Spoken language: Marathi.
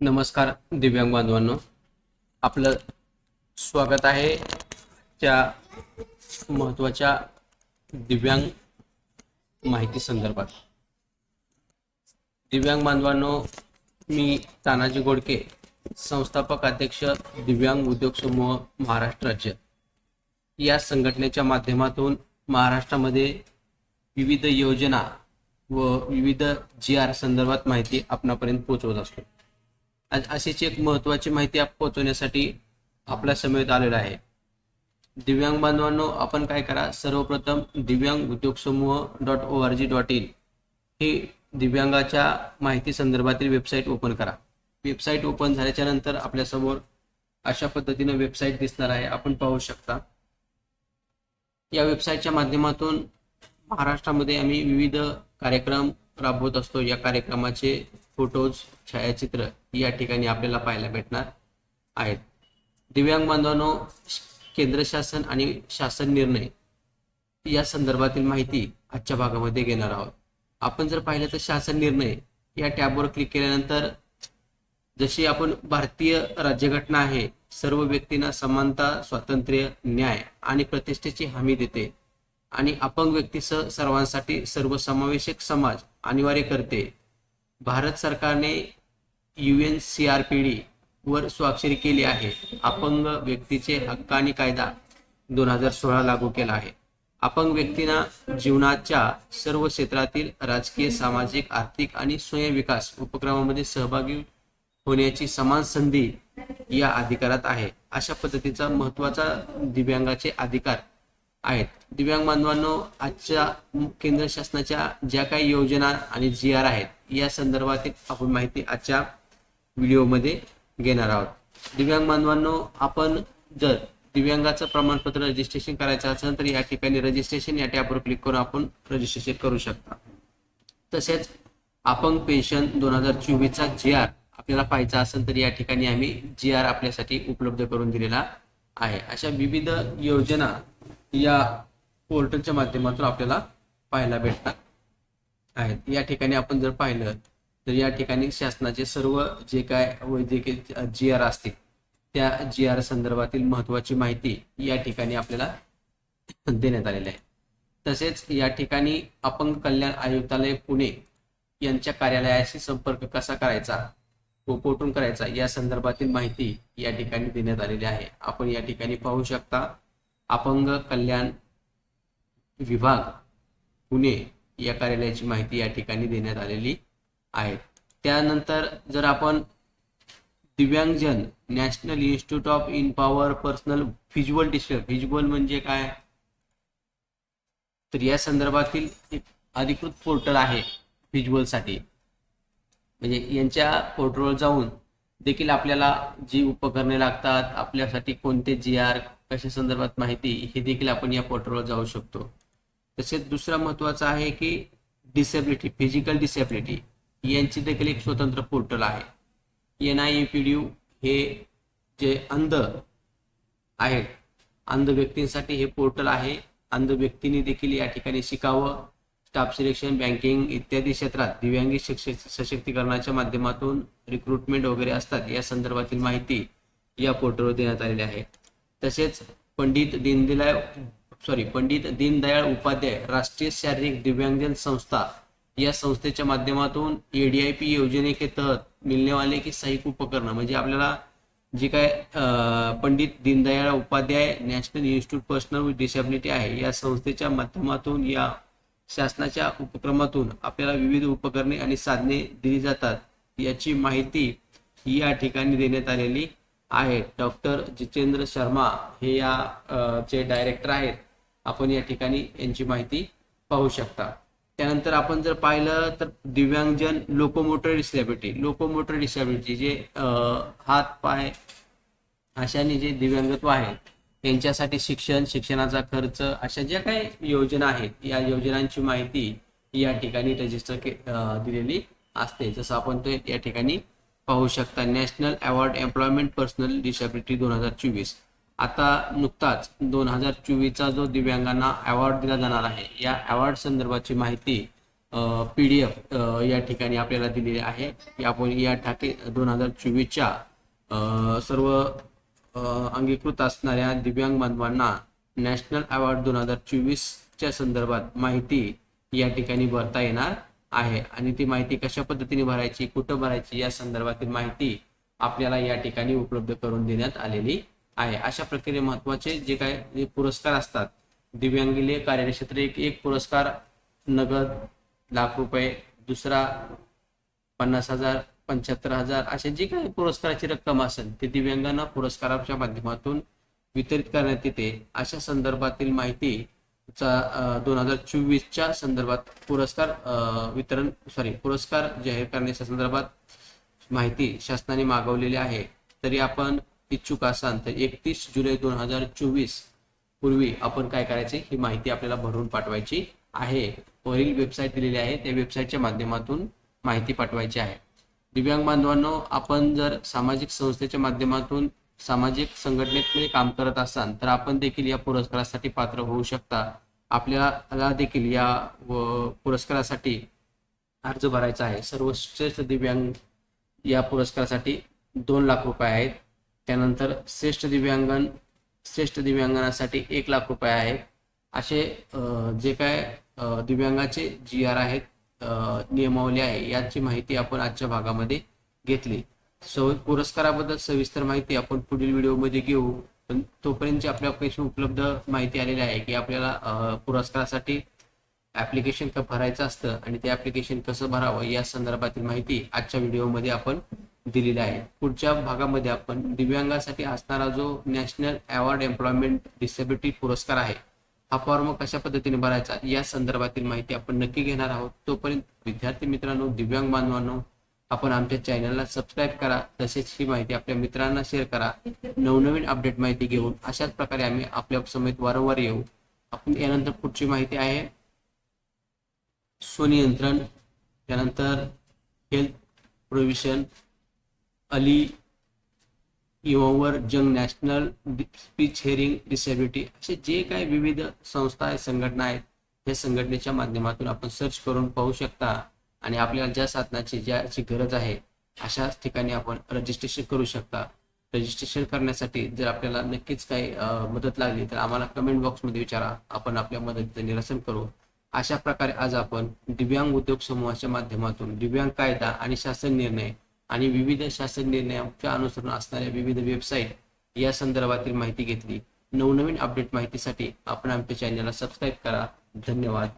नमस्कार दिव्यांग बांधवांनो, आपलं स्वागत आहे त्या महत्त्वाच्या दिव्यांग माहिती संदर्भात। दिव्यांग बांधवांनो, मी तानाजी गोडके, संस्थापक अध्यक्ष दिव्यांग उद्योग समूह महाराष्ट्र राज्य या संघटनेच्या माध्यमातून महाराष्ट्रामध्ये विविध योजना व विविध GR संदर्भात माहिती आपणापर्यंत पोहोचवत असतो। आज अशीच एक महत्त्वाची माहिती पोहोचवण्यासाठी आपल्या समवेत आलेला आहे। दिव्यांग बांधवांनो, आपण काय करा, सर्वप्रथम दिव्यांग उद्योग समूह .org.in ही दिव्यांगाच्या माहिती संदर्भातील वेबसाईट ओपन करा। वेबसाईट ओपन झाल्याच्या नंतर आपल्या समोर अशा पद्धतीने वेबसाईट दिसणार आहे, आपण पाहू शकता। या वेबसाईटच्या माध्यमातून महाराष्ट्रामध्ये आम्ही विविध कार्यक्रम राबवत असतो। या कार्यक्रमाचे फोटोज, छायाचित्र या ठिकाणी आपल्याला पाहायला भेटणार आहेत। दिव्यांग बांधवांनो, केंद्र शासन आणि शासन निर्णय या संदर्भातील माहिती आजच्या भागामध्ये घेणार आहोत। आपण जर पाहिलं तर शासन निर्णय या टॅबवर क्लिक केल्यानंतर जशी आपण भारतीय राज्यघटना आहे, सर्व व्यक्तींना समानता, स्वातंत्र्य, न्याय आणि प्रतिष्ठेची हमी देते आणि अपंग व्यक्तीसह सर्वांसाठी सर्वसमावेशक समाज अनिवार्य करते। भारत सरकारने UNCRPD वर स्वाक्षरी केली आहे। अपंग व्यक्तीचे हक्क आणि कायदा 2016 लागू केला आहे। अपंग व्यक्तींना जीवनाच्या सर्व क्षेत्रातील राजकीय, सामाजिक, आर्थिक आणि स्वयंविकास उपक्रमामध्ये सहभागी होण्याची समान संधी या अधिकारात आहे। अशा पद्धतीचा महत्त्वाचा दिव्यांगाचे अधिकार आहेत। दिव्यांग बांधवांनो, आजच्या केंद्र शासनाच्या ज्या काही योजना आणि GR आहेत या संदर्भातील आपण माहिती आजच्या व्हिडिओमध्ये घेणार आहोत। दिव्यांग बांधवांनो, आपण जर दिव्यांगाचं प्रमाणपत्र रजिस्ट्रेशन करायचं असेल तर या ठिकाणी रजिस्ट्रेशन या टॅबवर क्लिक करून आपण रजिस्ट्रेशन करू शकता। तसेच अपंग पेन्शन 2024 चा GR आपल्याला पाहायचा असेल तर या ठिकाणी आम्ही GR आपल्यासाठी उपलब्ध करून दिलेला आहे। अशा विविध योजना या पोर्टलच्या माध्यमातून आपल्याला पाहायला भेटतात आहेत। या ठिकाणी आपण जर पाहिलं तर या ठिकाणी शासनाचे सर्व जे काय वैद्यकीय GR असतील त्या GR संदर्भातील महत्त्वाची माहिती या ठिकाणी आपल्याला देण्यात आलेली आहे। तसेच या ठिकाणी अपंग कल्याण आयुक्तालय पुणे यांच्या कार्यालयाशी संपर्क कसा करायचा व कुठून करायचा या संदर्भातील माहिती या ठिकाणी देण्यात आलेली आहे। आपण या ठिकाणी पाहू शकता, अपंग कल्याण विभाग पुणे या कार्यालयाची माहिती या ठिकाणी देण्यात आलेली आहे। त्यानंतर जर आपण Divyangjan national institute of empower personal visual disability, visual म्हणजे काय तर या संदर्भातील एक अधिकृत पोर्टल आहे व्हिज्युअल साठी। म्हणजे यांच्या पोर्टलवर जाऊन देखील आपल्याला जी उपकरणे लागतात, आपल्यासाठी कोणते GR कशा संदर्भात माहिती, हे देखील आपण या पोर्टलवर जाऊ शकतो। तसेच दुसरा महत्त्वाचा आहे की डिसेबिलिटी, फिजिकल डिसेबिलिटी यांची देखील एक स्वतंत्र पोर्टल आहे। NIEPDU हे जे अंध आहेत, अंध व्यक्तींसाठी हे पोर्टल आहे। अंध व्यक्तींनी देखील या ठिकाणी शिकावं। स्टाफ सिलेक्शन, बँकिंग इत्यादी क्षेत्रात दिव्यांगी सशक्तीकरणाच्या माध्यमातून रिक्रुटमेंट वगैरे असतात, या संदर्भातील माहिती या पोर्टलवर देण्यात आलेली आहे। तसेच पंडित दीनदयाळ उपाध्याय राष्ट्रीय शारीरिक दिव्यांगजन संस्था या संस्थेच्या माध्यमातून ADIP योजने के तहत मिलने वाले की सहाय्यक उपकरण, म्हणजे आपल्याला जी काय Pandit Deendayal Upadhyay national institute personal disability आहे या संस्थेच्या माध्यमातून या शासनाच्या उपक्रमातून आपल्याला विविध उपकरणे आणि साधने दिली जातात, याची माहिती या ठिकाणी देण्यात आलेली आहे। डॉक्टर जितेंद्र शर्मा हे या चे डायरेक्टर आहेत। आपण या ठिकाणी यांची माहिती पाहू शकता। त्यानंतर आपण जर पाहिलं तर दिव्यांगजन लोकोमोटर डिसेबिलिटी जे हात पाय अशाने जे दिव्यांगत्व आहे त्यांच्यासाठी शिक्षणाचा खर्च, अशा ज्या काही योजना आहेत या योजनांची माहिती या ठिकाणी रजिस्टर दिलेली असते। जसं आपण तो या ठिकाणी पाहू शकता। National award employment personal disability 2024 आता नुकताच 2024 चा जो दिव्यांगांना अवॉर्ड दिला जाणार आहे, या अवॉर्ड संदर्भाची माहिती PDF या ठिकाणी आपल्याला दिलेली आहे की आपण या 2024च्या सर्व अंगीकृत असणाऱ्या दिव्यांग बांधवांना नॅशनल अवॉर्ड 2024च्या संदर्भात माहिती या ठिकाणी भरता येणार आहे आणि ती माहिती कशा पद्धतीने भरायची, कुठं भरायची या संदर्भातील माहिती आपल्याला या ठिकाणी उपलब्ध करून देण्यात आलेली आहे. अशा प्रकारे महत्त्वाचे जे काही पुरस्कार असतात, दिव्यांगीले कार्यक्षेत्र एक पुरस्कार नगद ₹1,00,000, दुसरा 50,000, 75,000 असे जे काही पुरस्काराची रक्कम असेल ते दिव्यांगांना पुरस्काराच्या माध्यमातून वितरित करण्यात येते. अशा संदर्भातील माहिती 2024च्या संदर्भात पुरस्कार जाहीर करण्याच्या संदर्भात माहिती शासनाने मागवलेली आहे. तरी आपण इच्छुक असाल तर 31 जुलै 2024 पूर्वी आपण काय करायचे, ही माहिती आपल्याला भरून पाठवायची आहे. वरील वेबसाईट दिलेली आहे, त्या वेबसाईटच्या माध्यमातून माहिती पाठवायची आहे. दिव्यांग बांधवांनो, आपण जर सामाजिक संस्थेच्या माध्यमातून सामाजिक संघटनेमध्ये काम करत असाल तर आपण देखील या पुरस्कारासाठी पात्र होऊ शकता. आपल्याला देखील या पुरस्कारासाठी अर्ज भरायचा आहे. सर्वश्रेष्ठ दिव्यांग या पुरस्कारासाठी ₹2,00,000 आहेत. त्यानंतर श्रेष्ठ दिव्यांगांसाठी ₹1,00,000 आहेत. असे जे काय दिव्यांगाचे GR आहेत, नियमावली आहे, याची माहिती आपण आजच्या भागामध्ये घेतली. पुरस्काराबद्दल सविस्तर माहिती आपण पुढील व्हिडिओमध्ये घेऊ. पण तोपर्यंत आपल्याकडे उपलब्ध माहिती आलेली आहे की आपल्याला पुरस्कारासाठी ऍप्लिकेशन भरायचं असतं आणि ते ऍप्लिकेशन कसं भरावं या संदर्भातील माहिती आजच्या व्हिडिओमध्ये आपण दिलेली आहे. पुढच्या भागामध्ये आपण दिव्यांगासाठी असणारा जो नॅशनल अवॉर्ड एम्प्लॉयमेंट डिसेबिलिटी पुरस्कार आहे, हा फॉर्म कशा पद्धतीने भरायचा या संदर्भातील माहिती आपण नक्की घेणार आहोत. तोपर्यंत विद्यार्थी मित्रांनो, दिव्यांग बांधवांनो, आपण आमच्या चॅनलला सबस्क्राईब करा. तसेच ही माहिती आपल्या मित्रांना शेअर करा. नवनवीन अपडेट माहिती घेऊन अशाच प्रकारे आम्ही आपल्या समेत वारंवार येऊ. आपण यानंतर पुढची माहिती आहे स्वनियंत्रण, त्यानंतर हेल्थ प्रोव्हिजन, अली युवावर जंग नॅशनल स्पीच हिअरिंग डिसेबिलिटी, असे जे काही विविध संस्था आहेत, संघटना आहेत, या संघटनेच्या माध्यमातून आपण सर्च करून पाहू शकता आणि आपल्याला ज्या साधनाची ज्याची गरज आहे अशाच ठिकाणी आपण रजिस्ट्रेशन करू शकता. रजिस्ट्रेशन करण्यासाठी जर आपल्याला नक्कीच काही मदत लागली तर आम्हाला कमेंट बॉक्समध्ये विचारा, आपण आपल्या मदतीचे निरसन करू. अशा प्रकारे आज आपण दिव्यांग उद्योग समूहाच्या माध्यमातून दिव्यांग कायदा आणि शासन निर्णय आणि विविध शासन निर्णयाच्या अनुसरून असणाऱ्या विविध वेबसाईट या संदर्भातील माहिती घेतली. नवनवीन अपडेट माहितीसाठी आपण आमच्या चॅनलला सबस्क्राईब करा. धन्यवाद.